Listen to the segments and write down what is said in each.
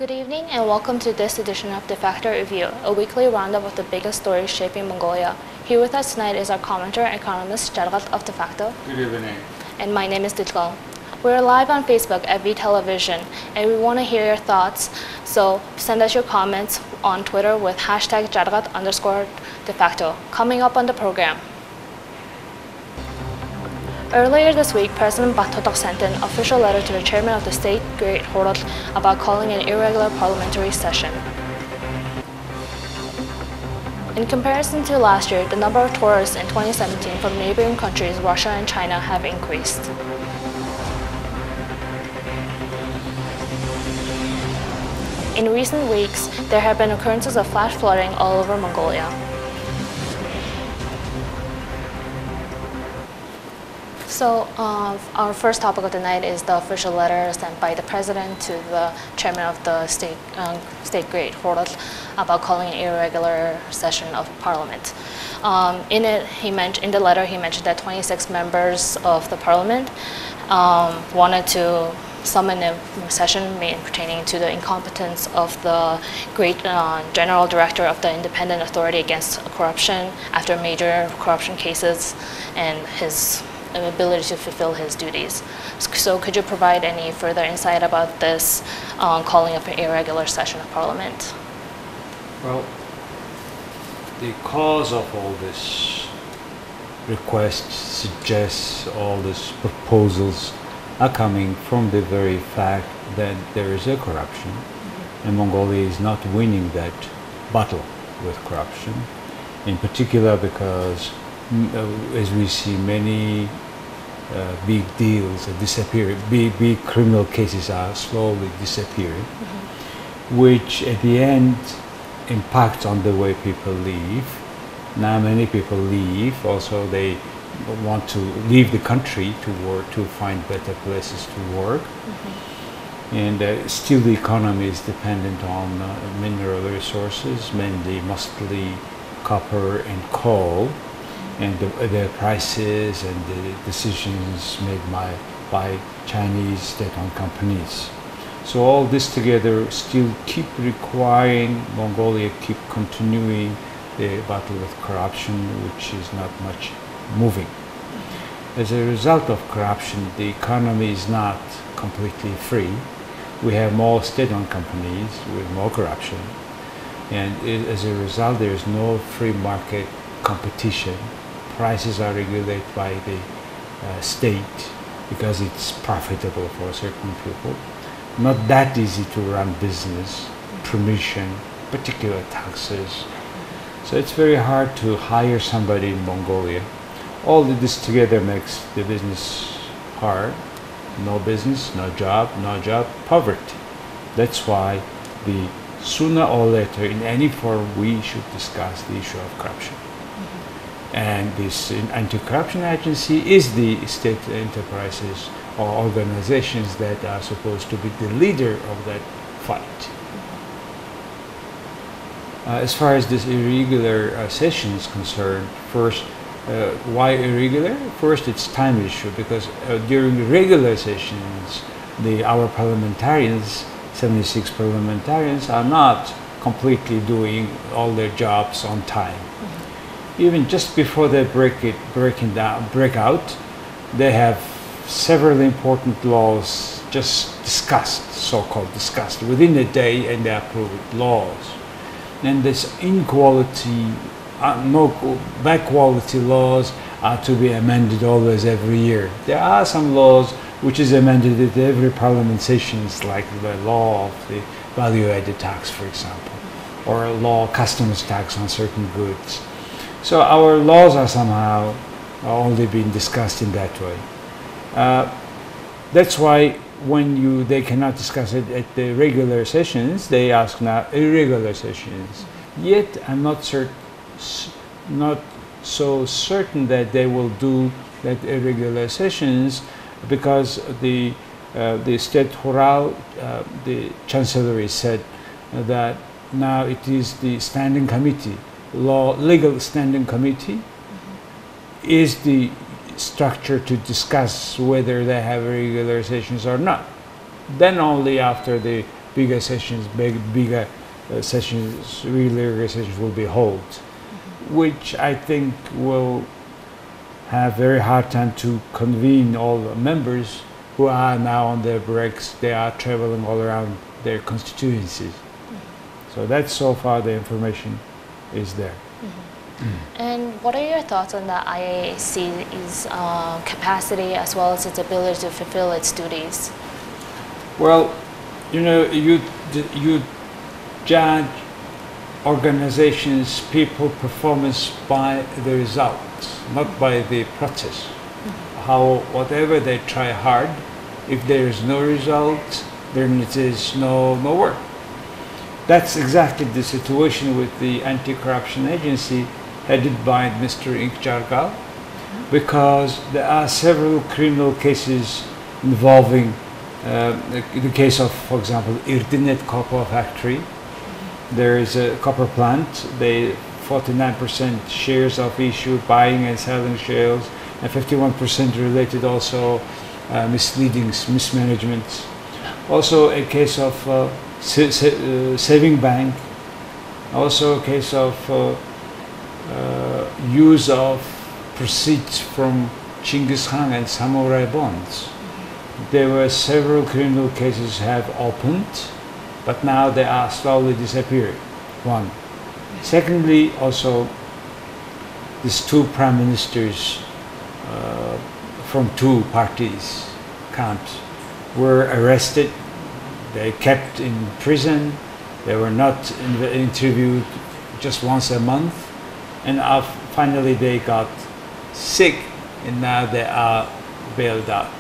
Good evening and welcome to this edition of DeFacto Review, a weekly roundup of the biggest stories shaping Mongolia. Here with us tonight is our commentator and economist Jargat of DeFacto. Good evening. And my name is Ditlal. We're live on Facebook at V Television and we want to hear your thoughts, so send us your comments on Twitter with hashtag Jargat_DeFacto. Coming up on the program. Earlier this week, President Batotok sent an official letter to the chairman of the state, Great Horot, about calling an irregular parliamentary session. In comparison to last year, the number of tourists in 2017 from neighboring countries, Russia and China, have increased. In recent weeks, there have been occurrences of flash flooding all over Mongolia. So our first topic of the night is the official letter sent by the president to the chairman of the state Great Horot about calling an irregular session of parliament. In the letter, he mentioned that 26 members of the parliament wanted to summon a session pertaining to the incompetence of the great general director of the Independent Authority Against Corruption after major corruption cases and his ability to fulfill his duties. So could you provide any further insight about this calling of an irregular session of parliament? Well, the cause of all this request suggests all these proposals are coming from the very fact that there is a corruption and Mongolia is not winning that battle with corruption, in particular because as we see many big deals are disappearing, big criminal cases are slowly disappearing, which at the end impacts on the way people live. Now many people leave, also they want to leave the country to work, to find better places to work. And still the economy is dependent on mineral resources, mainly mostly copper and coal. And the prices and the decisions made by Chinese state-owned companies. So all this together still keep requiring Mongolia keep continuing the battle with corruption, which is not much moving. As a result of corruption, the economy is not completely free. We have more state-owned companies with more corruption. And as a result, there is no free market competition. Prices are regulated by the state because it's profitable for certain people. Not that easy to run business, permission, particular taxes. So it's very hard to hire somebody in Mongolia. All of this together makes the business hard. No business, no job, poverty. That's why sooner or later, in any form, we should discuss the issue of corruption. And this anti-corruption agency is the state enterprises or organizations that are supposed to be the leader of that fight. As far as this irregular session is concerned, first, why irregular? First, it's time issue because during regular sessions, our parliamentarians, 76 parliamentarians, are not completely doing all their jobs on time. Even just before they break out, they have several important laws just discussed, so-called discussed, within a day, and they approve laws. And this inequality, bad quality laws are to be amended always every year. There are some laws which is amended at every parliament sessions, like the law of the value-added tax, for example, or a law customs tax on certain goods. So our laws are somehow only being discussed in that way. That's why when they cannot discuss it at the regular sessions, they ask now irregular sessions. Yet I'm not so certain that they will do that irregular sessions because the state Horal, the chancellery said that now it is the standing committee. Legal standing committee is the structure to discuss whether they have regular sessions or not. Then only after the bigger sessions, bigger sessions, regular sessions will be held, which I think will have very hard time to convene all the members who are now on their breaks. They are traveling all around their constituencies. So that's so far the information is there. And what are your thoughts on the IAC's capacity as well as its ability to fulfill its duties? Well, you know, you judge organizations, people, performance by the results, not by the process. How whatever they try hard, if there is no result, then it is no work. That's exactly the situation with the anti-corruption agency headed by Mr. Inkjargal, because there are several criminal cases involving the case of, for example, Irdinet copper factory. There is a copper plant. They 49% shares of issue, buying and selling shares, and 51% related also mismanagement. Also a case of saving bank. Also a case of use of proceeds from Chinggis Khan and samurai bonds. There were several criminal cases have opened, but now they are slowly disappearing. One. Secondly, also these two prime ministers from two parties camps were arrested. They kept in prison. They were not interviewed just once a month, and finally they got sick, and now they are bailed out.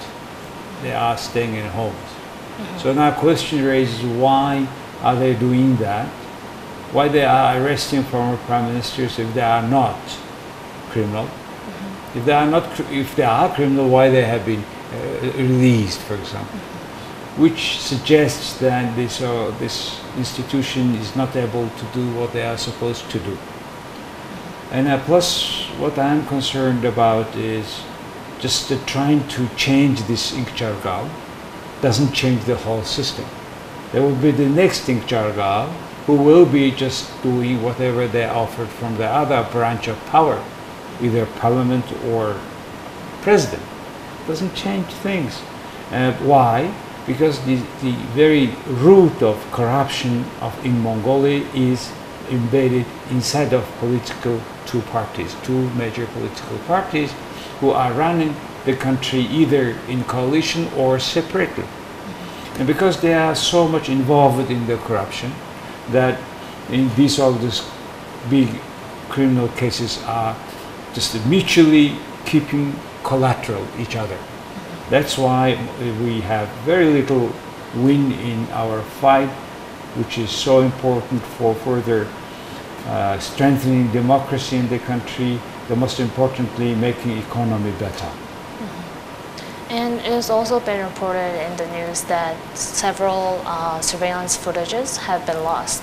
They are staying in homes. So now question raises, why are they doing that? Why they are arresting former prime ministers if they are not criminal? If they are criminal, why they have been released, for example? Which suggests that this institution is not able to do what they are supposed to do. And plus, what I am concerned about is just trying to change this Inkjargal doesn't change the whole system. There will be the next Inkjargal who will be just doing whatever they offered from the other branch of power, either parliament or president. Doesn't change things. Why? Because the very root of corruption in Mongolia is embedded inside of political two major political parties who are running the country either in coalition or separately. And because they are so much involved in the corruption, that in all these big criminal cases are just mutually keeping collateral each other. That's why we have very little win in our fight, which is so important for further strengthening democracy in the country, but most importantly, making economy better. And it has also been reported in the news that several surveillance footages have been lost.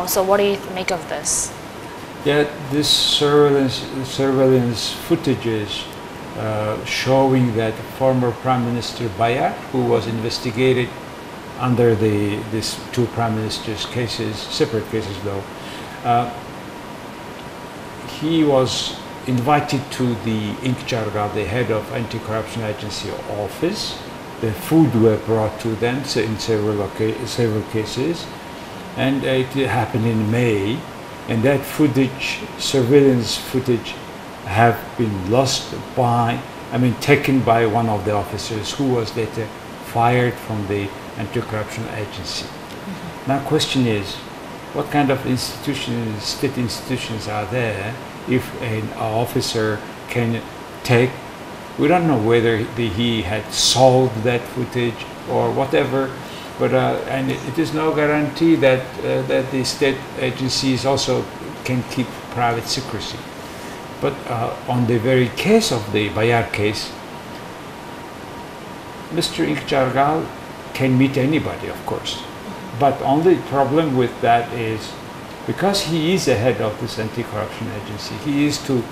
So what do you make of this? Yeah, this surveillance footages showing that former Prime Minister Bayar, who was investigated under these two Prime Ministers' cases, separate cases though, he was invited to the Inkjargal, the head of anti-corruption agency office. The food were brought to them in several cases, and it happened in May. And that footage, surveillance footage, have been taken by one of the officers who was later fired from the anti-corruption agency. Now, question is, what kind of institutions, state institutions are there if an officer can take? We don't know whether he had sold that footage or whatever, but and it is no guarantee that that the state agencies also can keep private secrecy. But on the very case of the Bayar case, Mr. Inkjargal can meet anybody, of course. But only problem with that is, because he is the head of this anti-corruption agency, he is to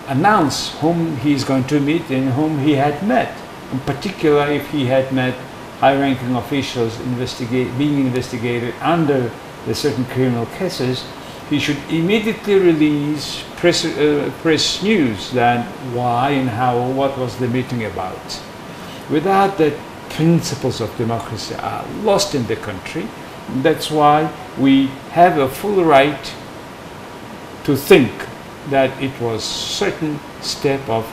announce whom he is going to meet and whom he had met. In particular, if he had met high-ranking officials being investigated under the certain criminal cases, he should immediately release press news that why and how, what was the meeting about. Without that, principles of democracy are lost in the country. That's why we have a full right to think that it was certain step of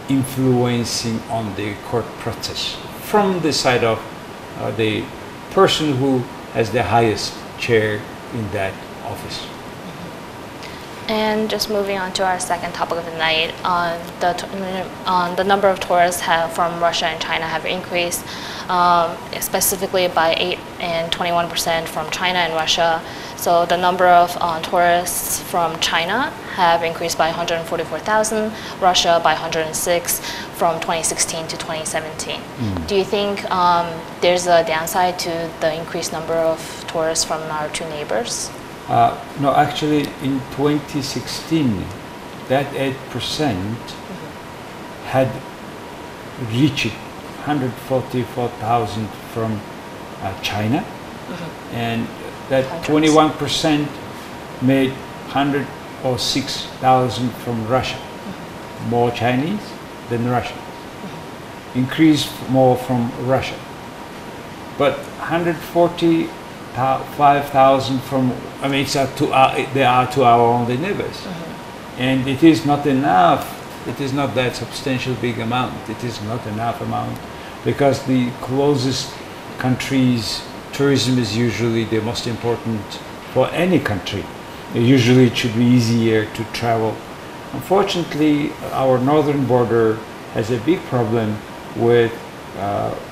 influencing on the court process from the side of the person who has the highest chair in that office. And just moving on to our second topic of the night, the number of tourists from Russia and China have increased, specifically by 8% and 21% from China and Russia. So the number of tourists from China have increased by 144,000, Russia by 106 from 2016 to 2017. Do you think there's a downside to the increased number of tourists from our two neighbors? No, actually, in 2016, that 8% had reached 144,000 from China, and that 21% made 106,000 from Russia. More Chinese than Russians. Increased more from Russia. But 145,000 from, I mean, they are to our only neighbors. And it is not enough. It is not that substantial big amount. It is not enough amount because the closest countries, tourism is usually the most important for any country. Usually it should be easier to travel. Unfortunately, our northern border has a big problem with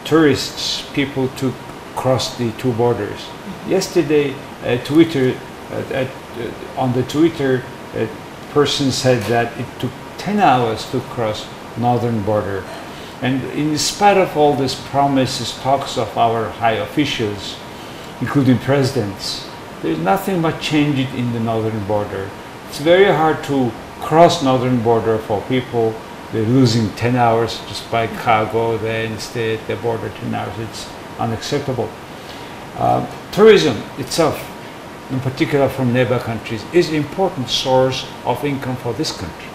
tourists, people to cross the two borders. Yesterday, on the Twitter, a person said that it took 10 hours to cross northern border. And in spite of all these promises, talks of our high officials, including presidents, there's nothing much changed in the northern border. It's very hard to cross northern border for people. They're losing 10 hours just by cargo there and stay at the border 10 hours. It's unacceptable. Tourism itself, in particular from neighbor countries, is an important source of income for this country,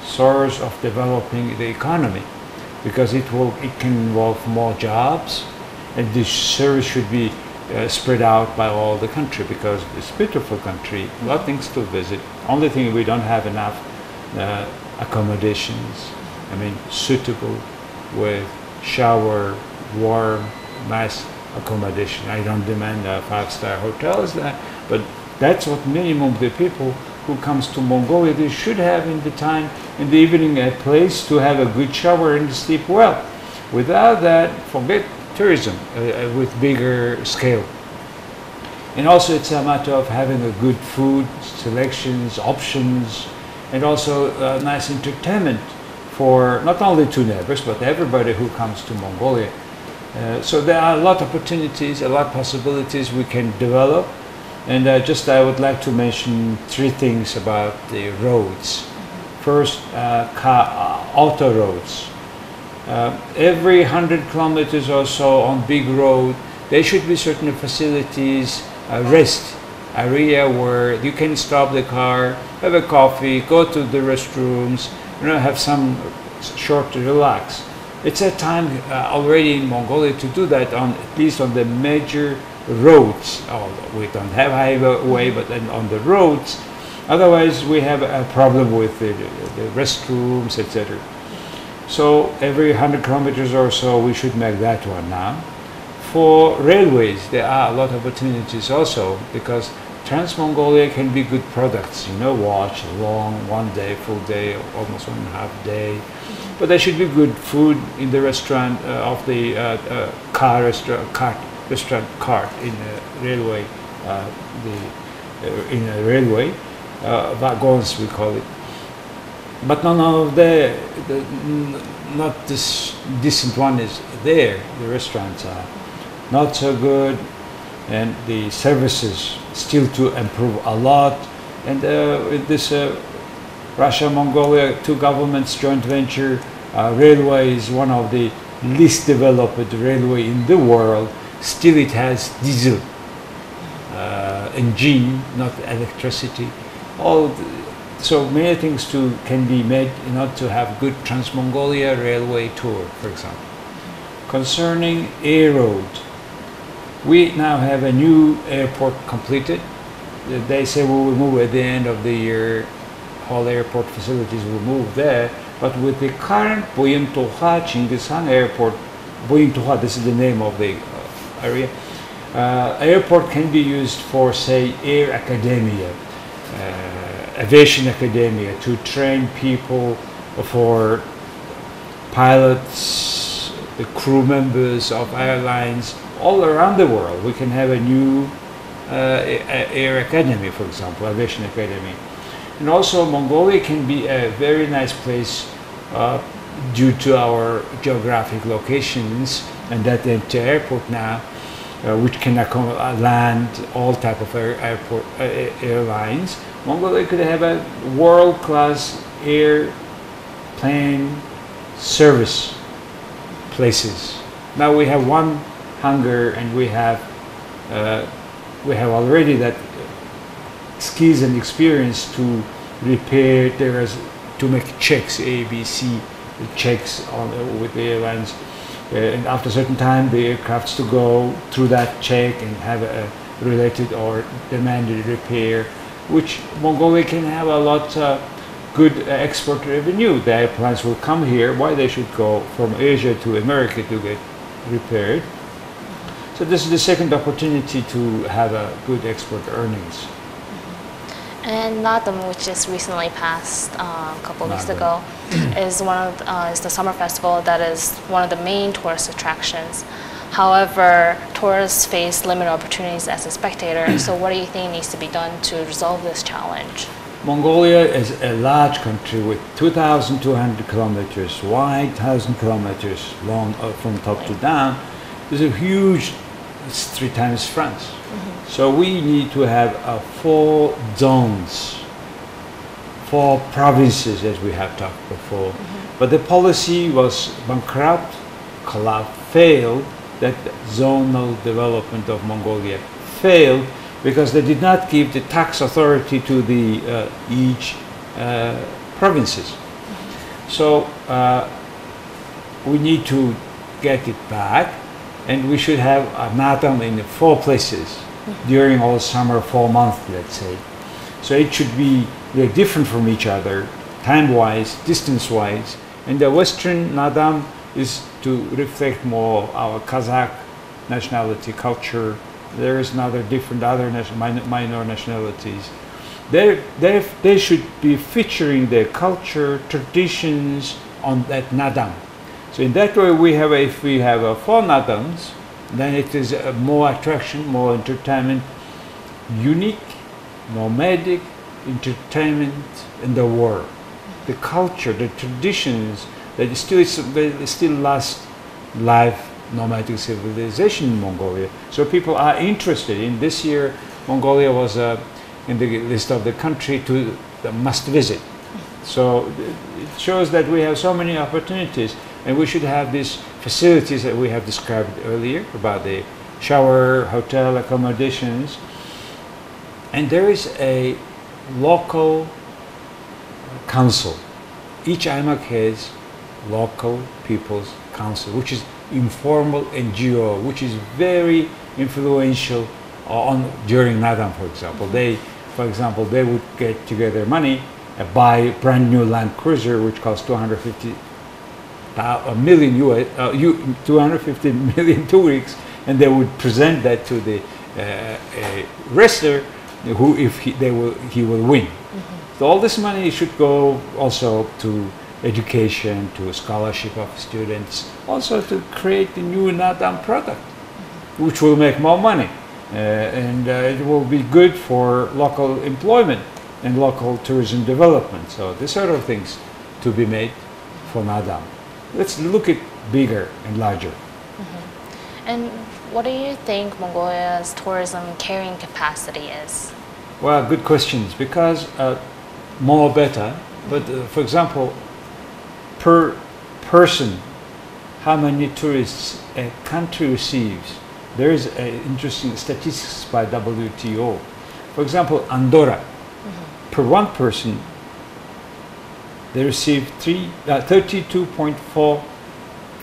source of developing the economy, because it can involve more jobs, and this service should be spread out by all the country because it's a beautiful country, a lot of things to visit. Only thing, we don't have enough accommodations, I mean, suitable with shower, warm, nice accommodation. I don't demand 5-star hotels, but that's what minimum the people who comes to Mongolia, they should have in the time, in the evening, a place to have a good shower and sleep well. Without that, forget tourism with bigger scale. And also it's a matter of having a good food, selections, options, and also nice entertainment for not only two neighbors, but everybody who comes to Mongolia. So there are a lot of opportunities, a lot of possibilities we can develop. And I would like to mention three things about the roads. First, auto roads. Every 100 kilometers or so on big road, there should be certain facilities, rest area where you can stop the car, have a coffee, go to the restrooms, have some short relax. It's a time already in Mongolia to do that at least on the major roads. We don't have highway, but then on the roads. Otherwise, we have a problem with the restrooms, etc. So every 100 kilometers or so, we should make that one now. For railways, there are a lot of opportunities also because Trans-Mongolia can be good products, watch, long, 1 day, full day, almost 1.5 day. But there should be good food in the restaurant of the restaurant cart in a railway, wagons we call it. But none of not this decent one is there. The restaurants are not so good, and the services still to improve a lot. And with this Russia-Mongolia two governments joint venture, railway is one of the least developed railway in the world, still it has diesel engine, not electricity. So many things can be made in order to have good Trans-Mongolia railway tour, for example. Concerning air road, we now have a new airport completed. They say we will move at the end of the year, all airport facilities will move there, but with the current Boyum-Toha Chinggis Khan Airport, Boyum-Toha, this is the name of the area, airport can be used for, say, air academia, aviation academia, to train people for pilots, the crew members of airlines all around the world. We can have a new air academy, for example, aviation academy. And also Mongolia can be a very nice place due to our geographic locations, and that empty airport now, which can land all type of airlines. Mongolia could have a world-class airplane service places. Now we have one hangar, and we have already that skills and experience to repair. To make checks, A, B, C checks with the airlines, and after a certain time, the aircrafts to go through that check and have a related or demanded repair, which Mongolia can have a lot good export revenue. The airplanes will come here. Why they should go from Asia to America to get repaired? So this is the second opportunity to have a good export earnings. And Nadam, which just recently passed a couple of weeks ago, is is the summer festival that is one of the main tourist attractions. However, tourists face limited opportunities as a spectator. So what do you think needs to be done to resolve this challenge? Mongolia is a large country with 2,200 kilometers wide, 1,000 kilometers long from top to down. It's a huge, it's 3 times France. So we need to have 4 zones, 4 provinces, as we have talked before. But the policy was bankrupt, failed. That zonal development of Mongolia failed because they did not give the tax authority to the each provinces. So we need to get it back, and we should have a Nadam in 4 places during all summer, 4 months, let's say. So it should be different from each other, time-wise, distance-wise. And the Western Nadam is to reflect more our Kazakh nationality, culture. There is other minor nationalities. They should be featuring their culture, traditions on that Nadam. So in that way, if we have 4 Nadams, then it is more attraction, more entertainment, unique, nomadic entertainment in the world. The culture, the traditions, they still last live nomadic civilization in Mongolia. So people are interested in. This year, Mongolia was in the list of the country to must visit. So it shows that we have so many opportunities, and we should have these facilities that we have described earlier about the shower, hotel accommodations. And there is a local council. Each IMAC has local people's council, which is informal NGO, which is very influential during Nadam, for example. They would get together money, buy a brand new Land Cruiser, which costs 250 million 2 weeks, and they would present that to the wrestler, who, if he will win. So all this money should go also to education, to scholarship of students, also to create the new Nadam product, which will make more money, and it will be good for local employment and local tourism development. So these sort of things to be made for Nadam. Let's look at bigger and larger. And what do you think Mongolia's tourism carrying capacity is? Well, good questions, because more better, but for example, per person how many tourists a country receives. There is interesting statistics by WTO. For example, Andorra, per one person, they receive 32.4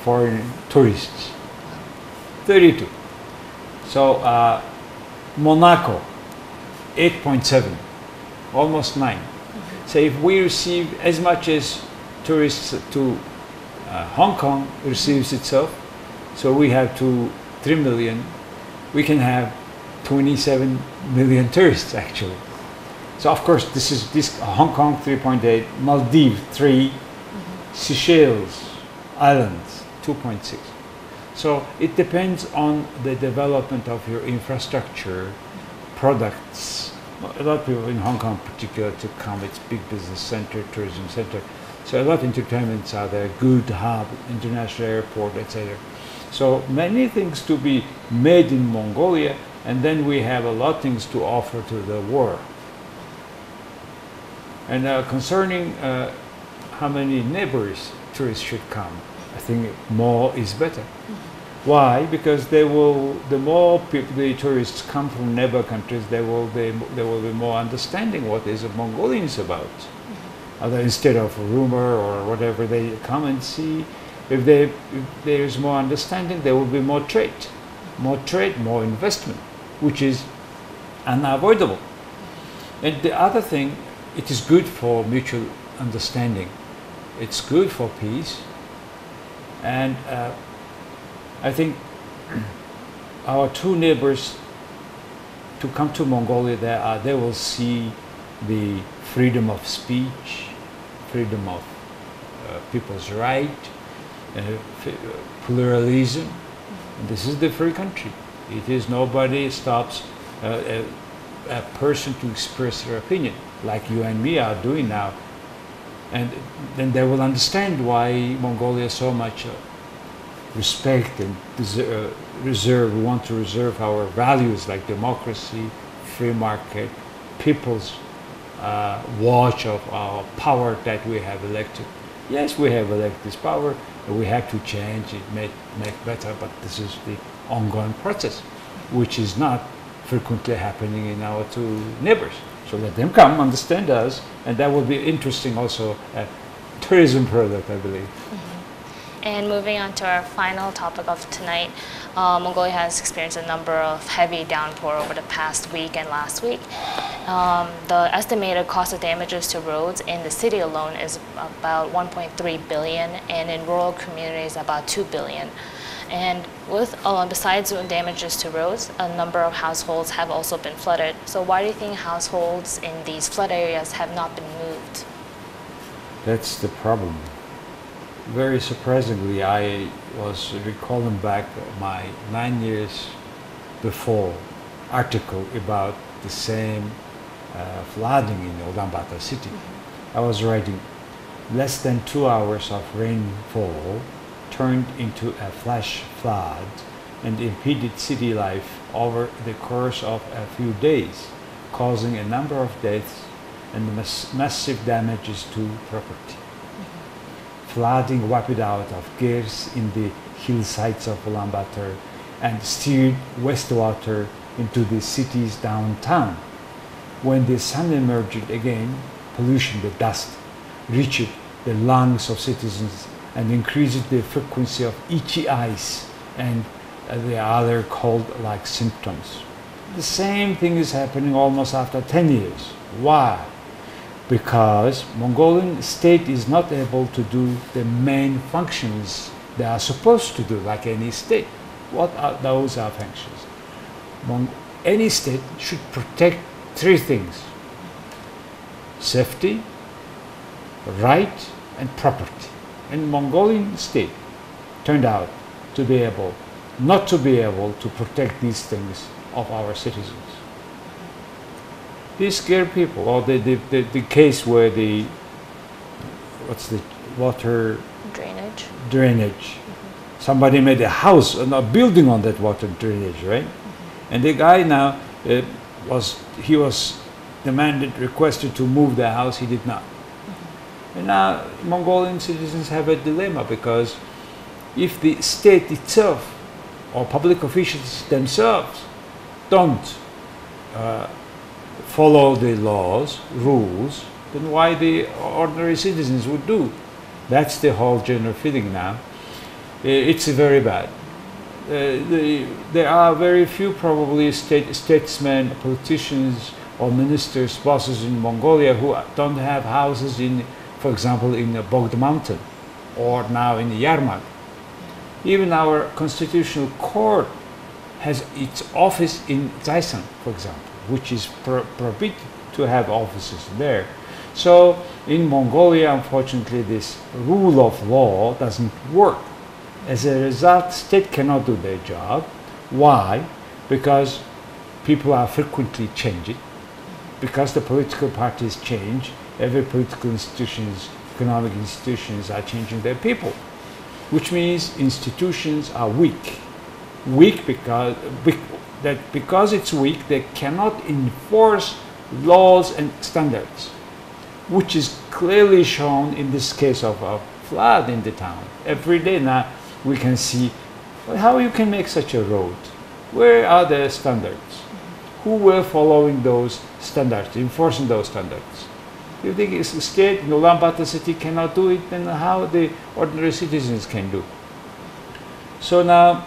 foreign tourists. 32. So Monaco, 8.7, almost 9. So if we receive as much as tourists to Hong Kong receives itself, so we have 3 million, we can have 27 million tourists actually. So of course this Hong Kong 3.8, Maldives 3, Seychelles Islands 2.6. So it depends on the development of your infrastructure, products. A lot of people in Hong Kong in particular to come, it's big business center, tourism center. So a lot of entertainments are there, good hub, international airport, etc. So many things to be made in Mongolia, and then we have a lot of things to offer to the world. And concerning how many neighbors tourists should come, I think more is better. Why? Because the more people, the tourists come from neighbor countries, they will be more understanding what is Mongolians about. Instead of a rumor or whatever, they come and see. If there is more understanding, there will be more trade, more investment, which is unavoidable. And the other thing, it is good for mutual understanding. It's good for peace. And I think our two neighbors to come to Mongolia, they will see the freedom of speech, freedom of people's right, pluralism. And this is the free country. It is nobody stops a person to express their opinion, like you and me are doing now. And then they will understand why Mongolia so much respect and reserve. We want to reserve our values like democracy, free market, people's watch of our power that we have elected. Yes, we have elected this power, and we have to change it, make better, but this is the ongoing process, which is not frequently happening in our two neighbors. So let them come, understand us, and that will be interesting also tourism product, I believe. And moving on to our final topic of tonight, Mongolia has experienced a number of heavy downpour over the past week and last week. The estimated cost of damages to roads in the city alone is about 1.3 billion, and in rural communities about 2 billion. And besides damages to roads, a number of households have also been flooded. So why do you think households in these flood areas have not been moved? That's the problem. Very surprisingly, I was recalling back my 9 years before article about the same flooding in Ulaanbaatar city. I was writing, less than 2 hours of rainfall turned into a flash flood and impeded city life over the course of a few days, causing a number of deaths and massive damages to property. Flooding wiped out of gears in the hillsides of Ulaanbaatar and steered wastewater into the city's downtown. When the sun emerged again, pollution, the dust, reached the lungs of citizens and increased the frequency of itchy eyes and the other cold-like symptoms. The same thing is happening almost after 10 years. Why? Because Mongolian state is not able to do the main functions they are supposed to do, like any state. What are those functions? Any state should protect three things: safety, right, and property. And Mongolian state turned out to be not to be able to protect these things of our citizens. These scare people. Or the case where what's the water drainage. Somebody made a house and a building on that water drainage, right? And the guy now was requested to move the house. He did not. And now Mongolian citizens have a dilemma because if the state itself or public officials themselves don't follow the laws, rules, then why the ordinary citizens would do? That's the whole general feeling now. It's very bad. There are very few probably statesmen, politicians or ministers, bosses in Mongolia who don't have houses in, for example, in the Bogd Mountain or now in the Yarmak. Even our constitutional court has its office in Zaisan, for example, which is prohibited to have offices there. So in Mongolia, unfortunately, this rule of law doesn't work. As a result, state cannot do their job. Why? Because people are frequently changing. Because the political parties change, every political institutions, economic institutions are changing their people, which means institutions are weak. Weak because it's weak, they cannot enforce laws and standards, which is clearly shown in this case of a flood in the town. Every day now we can see how you can make such a road. Where are the standards? Who were following those standards, enforcing those standards? If the state in Ulaanbaatar city cannot do it, then how the ordinary citizens can do? So now,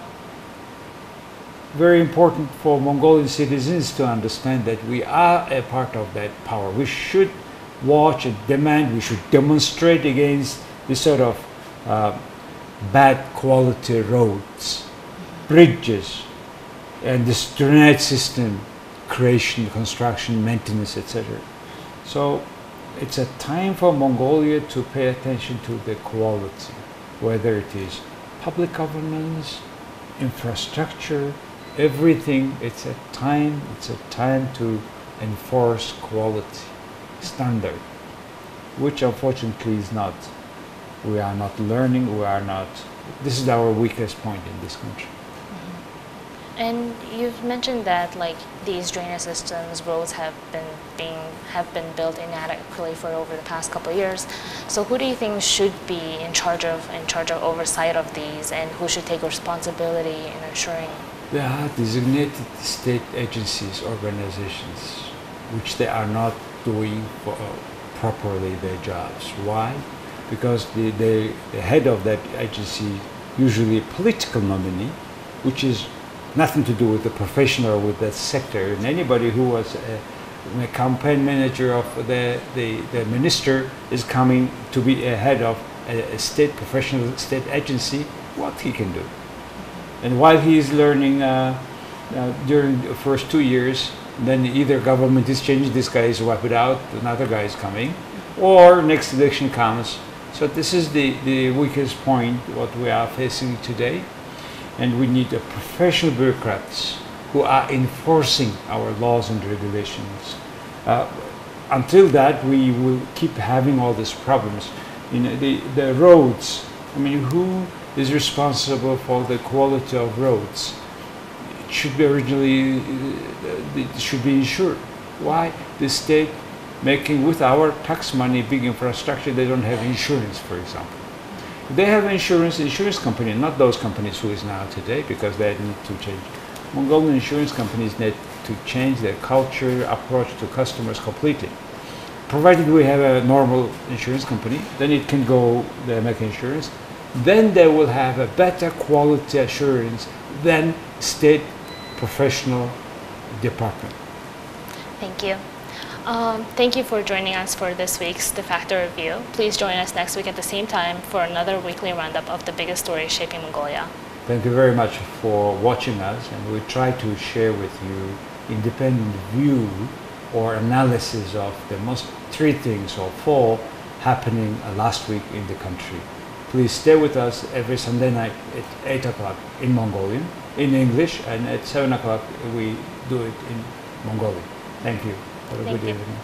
very important for Mongolian citizens to understand that we are a part of that power. We should watch and demand, we should demonstrate against this sort of bad quality roads, bridges, and this drainage system creation, construction, maintenance, etc. So it's a time for Mongolia to pay attention to the quality, whether it is public governance, infrastructure, everything. It's a time to enforce quality standard, which unfortunately is not. We are not learning. This is our weakest point in this country. And you've mentioned that these drainage systems, roads have been built inadequately for over the past couple of years. So who do you think should be in charge of oversight of these, and who should take responsibility in ensuring? There are designated state agencies, organizations, which they are not doing properly their jobs. Why? Because the head of that agency, usually a political nominee, which is nothing to do with the professional, with that sector. And anybody who was a campaign manager of the minister is coming to be a head of a state professional state agency, what he can do. And while he is learning during the first 2 years, then either government is changed, this guy is wiped out, another guy is coming, or next election comes. So this is the weakest point, what we are facing today. And we need professional bureaucrats who are enforcing our laws and regulations. Until that, we will keep having all these problems. The roads, I mean, who is responsible for the quality of roads? It should be originally, it should be insured. Why? The state making with our tax money big infrastructure, they don't have insurance, for example. They have insurance company, not those companies who is now today, because they need to change. Mongolian insurance companies need to change their culture, approach to customers completely. Provided we have a normal insurance company, then it can go, they make insurance, then they will have a better quality assurance than state professional department. Thank you. Thank you for joining us for this week's DeFacto review. Please join us next week at the same time for another weekly roundup of the biggest stories shaping Mongolia. Thank you very much for watching us, and we try to share with you independent view or analysis of the most 3 things or 4 happening last week in the country. Please stay with us every Sunday night at 8 o'clock in Mongolian, in English, and at 7 o'clock we do it in Mongolian. Thank you. Have a good evening.